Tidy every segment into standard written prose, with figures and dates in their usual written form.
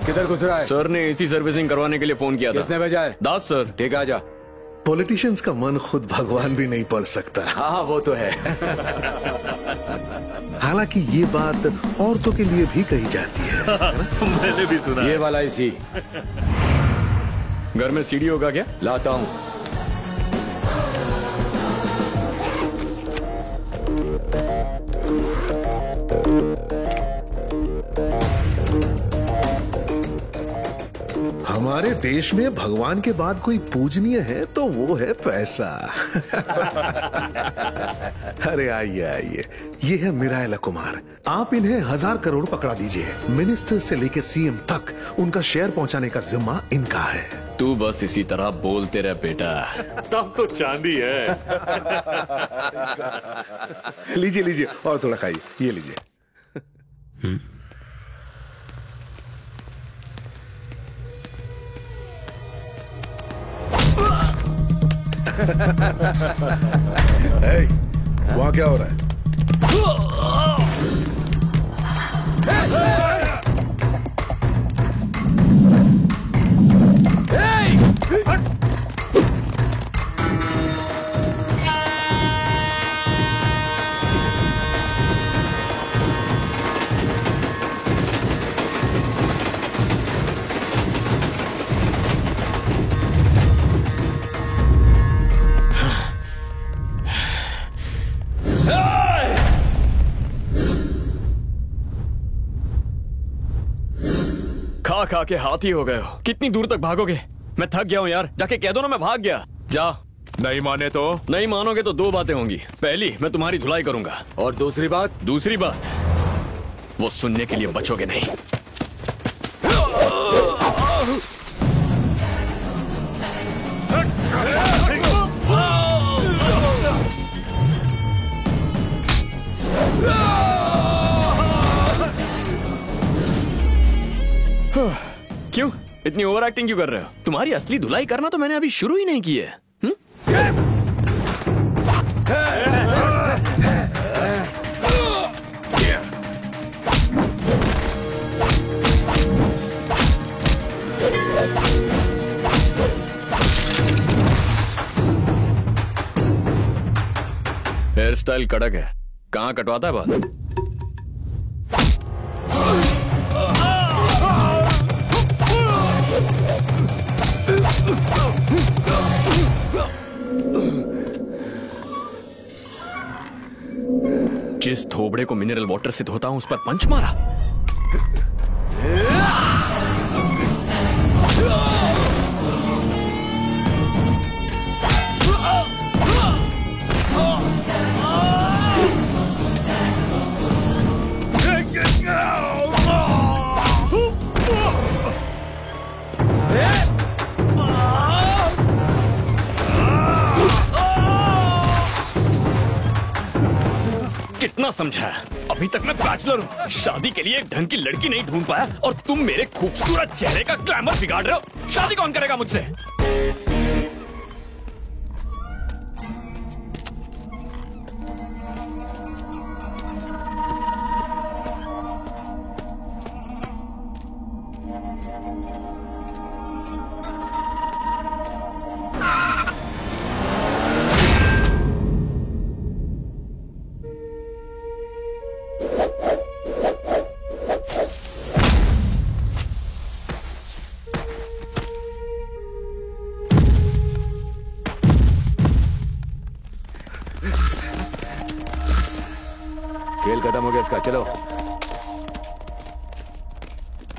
किधर घुस रहा है? सर ने एसी सर्विसिंग करवाने के लिए फोन किया था। किसने भेजा है? दास सर। ठीक है, आजा। पॉलिटिशियंस का मन खुद भगवान भी नहीं पढ़ सकता। हाँ वो तो है। हालांकि ये बात औरतों के लिए भी कही जाती है। मैंने भी सुना। ये वाला एसी घर में सीडी होगा क्या? लाता हूँ। हमारे देश में भगवान के बाद कोई पूजनीय है तो वो है पैसा। अरे आइए आइए, ये है मिरायला कुमार। आप इन्हें 1000 करोड़ पकड़ा दीजिए। मिनिस्टर से लेके सीएम तक उनका शेयर पहुंचाने का जिम्मा इनका है। तू बस इसी तरह बोलते रह बेटा। तब तो चांदी है। लीजिए लीजिए और थोड़ा खाइए, ये लीजिए। वहां क्या हो रहा है? खा खा के हाथी हो गए हो। कितनी दूर तक भागोगे? मैं थक गया हूँ यार। जाके कह दो ना मैं भाग गया। जा। नहीं माने तो? नहीं मानोगे तो 2 बातें होंगी। पहली, मैं तुम्हारी धुलाई करूंगा। और दूसरी बात? दूसरी बात, वो सुनने के लिए बचोगे नहीं। क्यों इतनी ओवर एक्टिंग क्यों कर रहे हो? तुम्हारी असली धुलाई करना तो मैंने अभी शुरू ही नहीं की है। हेयर स्टाइल कड़क है। कहाँ कटवाता है बाल? जिस थोबड़े को मिनरल वाटर से धोता हूं उस पर पंच मारा। कितना समझा? अभी तक मैं बैचलर हूँ। शादी के लिए एक ढंग की लड़की नहीं ढूंढ पाया और तुम मेरे खूबसूरत चेहरे का ग्लैमर बिगाड़ रहे हो। शादी कौन करेगा मुझसे? खेल खत्म हो गया इसका, चलो।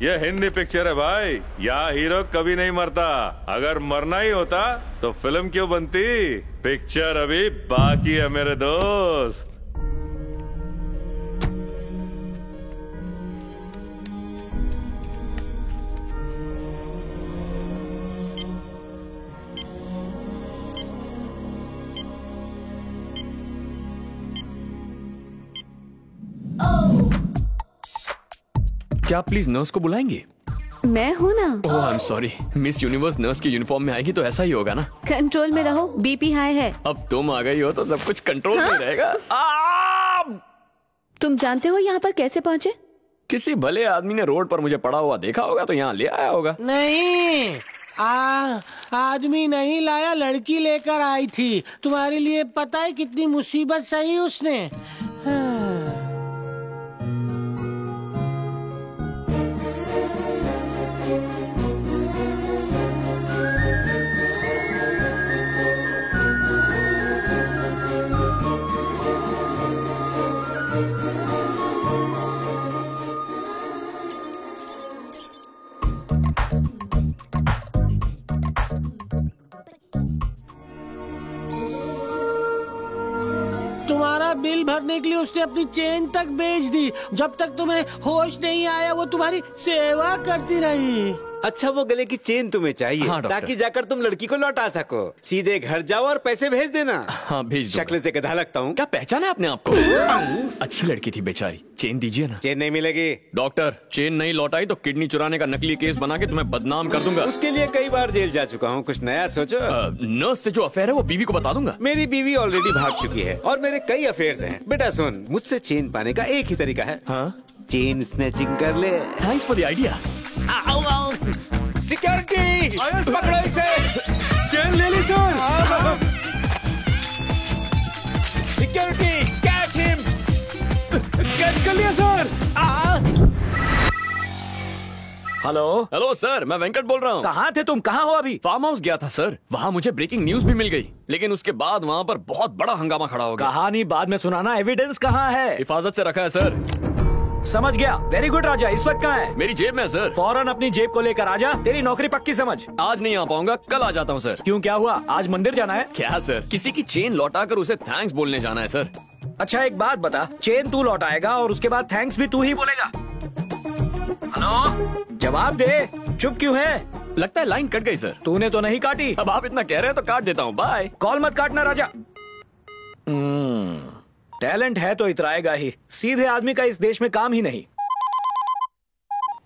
ये हिंदी पिक्चर है भाई, यहाँ हीरो कभी नहीं मरता। अगर मरना ही होता तो फिल्म क्यों बनती? पिक्चर अभी बाकी है मेरे दोस्त। क्या आप प्लीज नर्स को बुलाएंगे? मैं हूँ ना। Oh I am sorry. Miss Universe nurse की यूनिफॉर्म में आएगी तो ऐसा ही होगा ना। कंट्रोल में रहो, बीपी हाई है। अब तुम आ गई हो तो सब कुछ कंट्रोल में रहेगा। तुम जानते हो यहाँ पर कैसे पहुँचे? किसी भले आदमी ने रोड पर मुझे पड़ा हुआ देखा होगा तो यहाँ ले आया होगा। नहीं, आदमी नहीं लाया, लड़की लेकर आई थी तुम्हारे लिए। पता है कितनी मुसीबत सही उसने। तुम्हारा बिल भरने के लिए उसने अपनी चेन तक बेच दी। जब तक तुम्हें होश नहीं आया वो तुम्हारी सेवा करती रही। अच्छा, वो गले की चेन तुम्हें चाहिए? हाँ, डॉक्टर। ताकि जाकर तुम लड़की को लौटा सको। सीधे घर जाओ और पैसे भेज देना। हाँ, भेज दूंगा। शक्ल से गधा लगता हूँ। क्या पहचाना है अपने आप को? अच्छी लड़की थी बेचारी। चेन दीजिए ना। चेन नहीं मिलेगी। डॉक्टर, चेन नहीं लौटाई तो किडनी चुराने का नकली केस बना के तुम्हें बदनाम कर दूंगा। उसके लिए कई बार जेल जा चुका हूँ, कुछ नया सोचो। नर्स से जो अफेयर है वो बीवी को बता दूंगा। मेरी बीवी ऑलरेडी भाग चुकी है और मेरे कई अफेयर्स हैं। बेटा सुन, मुझसे चेन पाने का एक ही तरीका है। हाँ? चेन स्नैचिंग कर ले। Thanks for the idea. Security, पकड़ो इसे। चेन ले ली sir. Security, catch him. Catch कर लिया सर। हेलो हेलो सर, मैं वेंकट बोल रहा हूँ। कहाँ थे तुम? कहाँ हो अभी? फार्म हाउस गया था सर। वहाँ मुझे ब्रेकिंग न्यूज भी मिल गई, लेकिन उसके बाद वहाँ पर बहुत बड़ा हंगामा खड़ा हो गया। कहानी बाद में सुनाना, एविडेंस कहाँ है? हिफाजत से रखा है सर। समझ गया। वेरी गुड राजा। इस वक्त कहाँ है? मेरी जेब में है सर। फौरन अपनी जेब को लेकर आजा। तेरी नौकरी पक्की समझ। आज नहीं आ पाऊंगा, कल आ जाता हूँ सर। क्यों, क्या हुआ? आज मंदिर जाना है? क्या सर, किसी की चेन लौटाकर उसे थैंक्स बोलने जाना है सर। अच्छा एक बात बता, चेन तू लौटाएगा और उसके बाद थैंक्स भी तू ही बोलेगा? हेलो, जवाब दे। चुप क्यों है? लगता है लाइन कट गई सर। तूने तो नहीं काटी। अब आप इतना कह रहे हैं तो काट देता हूँ। बाय। कॉल मत काटना राजा। टैलेंट है तो इतराएगा ही। सीधे आदमी का इस देश में काम ही नहीं।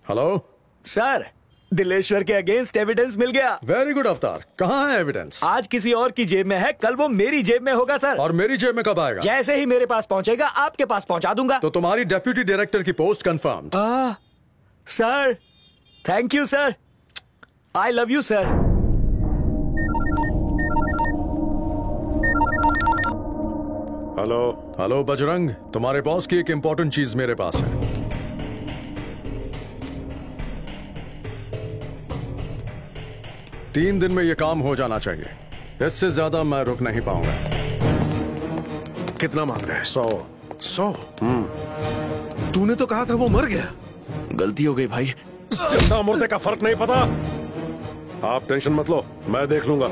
हेलो सर, दिलेश्वर के अगेंस्ट एविडेंस मिल गया। वेरी गुड अवतार, कहाँ है एविडेंस? आज किसी और की जेब में है, कल वो मेरी जेब में होगा सर। और मेरी जेब में कब आएगा? जैसे ही मेरे पास पहुंचेगा आपके पास पहुंचा दूंगा। तो तुम्हारी डेप्यूटी डायरेक्टर की post confirm. Sir, thank you sir. I love you sir. Hello hello Bajrang, तुम्हारे बॉस की एक इंपॉर्टेंट चीज मेरे पास है। तीन दिन में ये काम हो जाना चाहिए, इससे ज्यादा मैं रुक नहीं पाऊंगा। कितना मांग रहे हैं? 100? तूने तो कहा था वो मर गया। गलती हो गई भाई। जिंदा मुर्दे का फर्क नहीं पता। आप टेंशन मत लो, मैं देख लूंगा।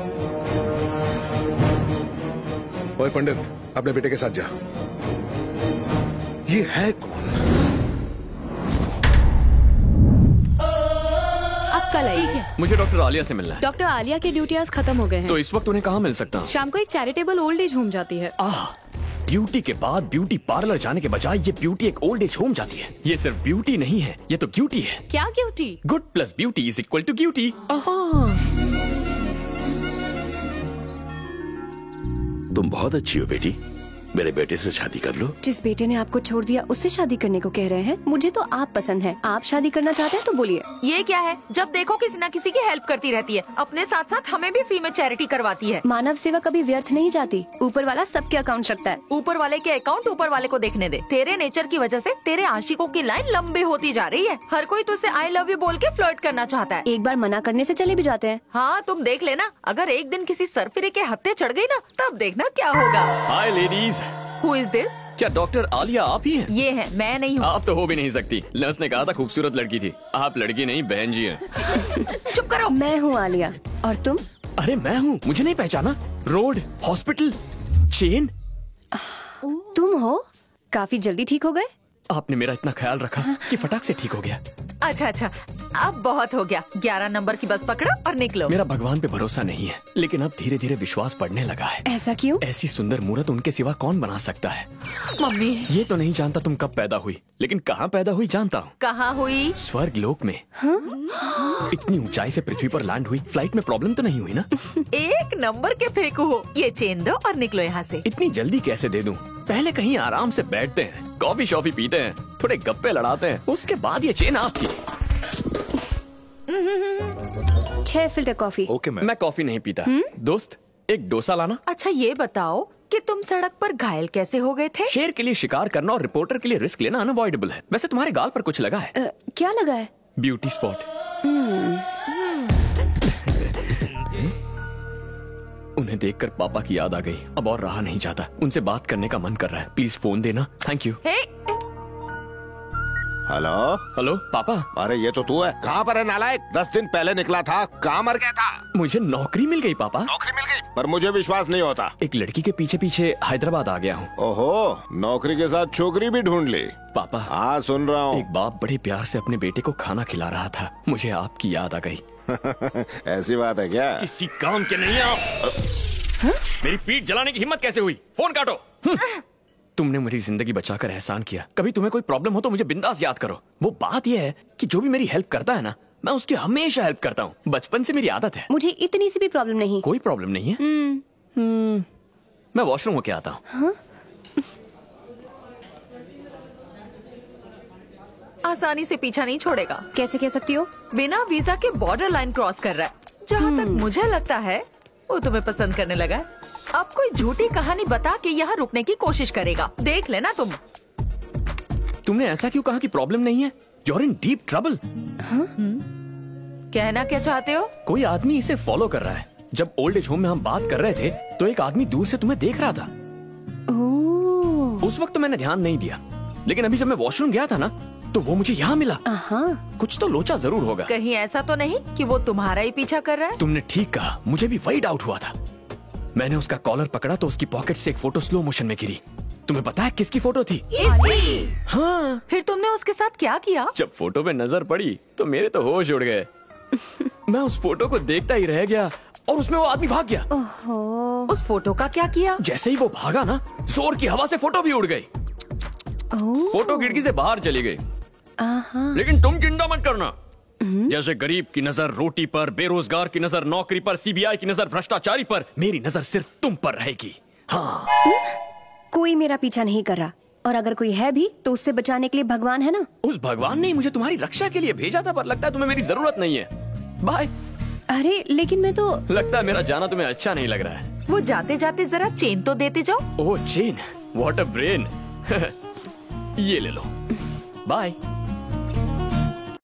ओए पंडित, अपने बेटे के साथ जा। ये है कौन? अब कल आइए। मुझे डॉक्टर आलिया से मिलना है। डॉक्टर आलिया की ड्यूटी आज खत्म हो गए हैं। तो इस वक्त उन्हें कहाँ मिल सकता हूँ? शाम को एक चैरिटेबल ओल्ड एज होम जाती है। ड्यूटी के बाद ब्यूटी पार्लर जाने के बजाय ये ब्यूटी एक ओल्ड एज होम जाती है। ये सिर्फ ब्यूटी नहीं है, ये तो क्यूटी है। क्या cutie? Good plus beauty is equal to cutie. तुम बहुत अच्छी हो बेटी, मेरे बेटे से शादी कर लो। जिस बेटे ने आपको छोड़ दिया उससे शादी करने को कह रहे हैं? मुझे तो आप पसंद है। आप शादी करना चाहते हैं तो बोलिए। ये क्या है? जब देखो किसी न किसी की हेल्प करती रहती है, अपने साथ साथ हमें भी फ्री में चैरिटी करवाती है। मानव सेवा कभी व्यर्थ नहीं जाती। ऊपर वाला सबके अकाउंट रखता है। ऊपर वाले के अकाउंट ऊपर वाले को देखने दे। तेरे नेचर की वजह से तेरे आशिकों की लाइन लंबी होती जा रही है। हर कोई तुझसे आई लव यू बोल के फ्लर्ट करना चाहता है। एक बार मना करने से चले भी जाते हैं। हाँ, तुम देख लेना, अगर एक दिन किसी सरफिरे के हत्थे चढ़ गई ना, तब देखना क्या होगा। हाय लेडीज। Who is this? क्या डॉक्टर आलिया आप ही हैं? ये है, मैं नहीं हूँ। आप तो हो भी नहीं सकती। नर्स ने कहा था खूबसूरत लड़की थी। आप लड़की नहीं बहन जी हैं। चुप करो। मैं हूँ आलिया। और तुम? अरे मैं हूँ, मुझे नहीं पहचाना? Road, hospital, chain. तुम हो? काफी जल्दी ठीक हो गए। आपने मेरा इतना ख्याल रखा कि फटाक से ठीक हो गया। अच्छा, अब बहुत हो गया। 11 नंबर की बस पकड़ो और निकलो। मेरा भगवान पे भरोसा नहीं है, लेकिन अब धीरे धीरे विश्वास बढ़ने लगा है। ऐसा क्यों? ऐसी सुंदर मूरत उनके सिवा कौन बना सकता है? मम्मी। ये तो नहीं जानता तुम कब पैदा हुई, लेकिन कहाँ पैदा हुई जानता हूँ। कहाँ हुई? स्वर्ग लोक में। इतनी ऊंचाई से पृथ्वी पर लैंड हुई। फ्लाइट में प्रॉब्लम तो नहीं हुई ना? एक नंबर के फेंकू हो। ये चेन दो और निकलो यहाँ से। इतनी जल्दी कैसे दे दूं? पहले कहीं आराम से बैठते हैं, कॉफी शॉफी पीते हैं, थोड़े गप्पे लड़ाते हैं, उसके बाद ये चेन आपकी। 6 फिल्टर कॉफी। ओके मैं कॉफी नहीं पीता। दोस्त एक डोसा लाना। अच्छा ये बताओ कि तुम सड़क पर घायल कैसे हो गए थे? शेर के लिए शिकार करना और रिपोर्टर के लिए रिस्क लेना अनअवॉइडेबल है। वैसे तुम्हारे गाल पर कुछ लगा है? क्या लगा है? Beauty spot. उन्हें देखकर पापा की याद आ गई। अब और रहा नहीं जाता, उनसे बात करने का मन कर रहा है। प्लीज फोन देना। Thank you. हेलो हेलो पापा। अरे ये तो तू है। कहाँ पर है नालायक? 10 दिन पहले निकला था, कहाँ मर गया था? मुझे नौकरी मिल गई पापा। नौकरी मिल गई? पर मुझे विश्वास नहीं होता। एक लड़की के पीछे पीछे हैदराबाद आ गया हूँ। ओहो, नौकरी के साथ छोकरी भी ढूंढ ली? पापा हाँ सुन रहा हूँ। एक बाप बड़े प्यार से अपने बेटे को खाना खिला रहा था, मुझे आपकी याद आ गई। ऐसी बात है क्या? किसी काम के नहीं आप। मेरी पीठ जलाने की हिम्मत कैसे हुई? फोन काटो। तुमने मेरी जिंदगी बचाकर एहसान किया। कभी तुम्हें कोई प्रॉब्लम हो तो मुझे बिंदास याद करो। वो बात यह है कि जो भी मेरी हेल्प करता है ना, मैं उसकी हमेशा हेल्प करता हूँ। बचपन से मेरी आदत है। मुझे इतनी सी भी प्रॉब्लम नहीं। कोई प्रॉब्लम नहीं है? मैं वॉशरूम होके आता हूँ। आसानी से पीछा नहीं छोड़ेगा। कैसे कह सकती हो? बिना वीजा के बॉर्डर लाइन क्रॉस कर रहा है। जहाँ तक मुझे लगता है वो तुम्हें पसंद करने लगा है। अब कोई झूठी कहानी बता के यहाँ रुकने की कोशिश करेगा, देख लेना तुम। तुमने ऐसा क्यों कहा कि प्रॉब्लम नहीं है? You're in deep trouble। कहना क्या चाहते हो? कोई आदमी इसे फॉलो कर रहा है। जब ओल्ड एज होम में हम बात कर रहे थे तो एक आदमी दूर से तुम्हें देख रहा था। उस वक्त तो मैंने ध्यान नहीं दिया, लेकिन अभी जब मैं वॉशरूम गया था ना तो वो मुझे यहाँ मिला। कुछ तो लोचा जरूर होगा। कहीं ऐसा तो नहीं कि वो तुम्हारा ही पीछा कर रहा है? तुमने ठीक कहा, मुझे भी वही डाउट हुआ था। मैंने उसका कॉलर पकड़ा तो उसकी पॉकेट से एक फोटो स्लो मोशन में गिरी। तुम्हें पता है किसकी फोटो थी? इसकी। हाँ। फिर तुमने उसके साथ क्या किया? जब फोटो पे नजर पड़ी तो मेरे तो होश उड़ गए। मैं उस फोटो को देखता ही रह गया और उसमें वो आदमी भाग गया। उस फोटो का क्या किया? जैसे ही वो भागा ना, जोर की हवा से फोटो भी उड़ गई। फोटो खिड़की से बाहर चली गई। लेकिन तुम चिंता मत करना। जैसे गरीब की नजर रोटी पर, बेरोजगार की नजर नौकरी पर, सीबीआई की नजर भ्रष्टाचारी पर, मेरी नजर सिर्फ तुम पर रहेगी। हाँ। कोई मेरा पीछा नहीं कर रहा, और अगर कोई है भी तो उससे बचाने के लिए भगवान है ना। उस भगवान ने मुझे तुम्हारी रक्षा के लिए भेजा था, पर लगता है तुम्हें मेरी जरूरत नहीं है। बाय। अरे लेकिन मैं तो। लगता है मेरा जाना तुम्हें अच्छा नहीं लग रहा है। वो जाते जाते जरा चेन तो देते जाओ। ओह चेन, व्हाट अ ब्रेन। ये ले लो। बाय।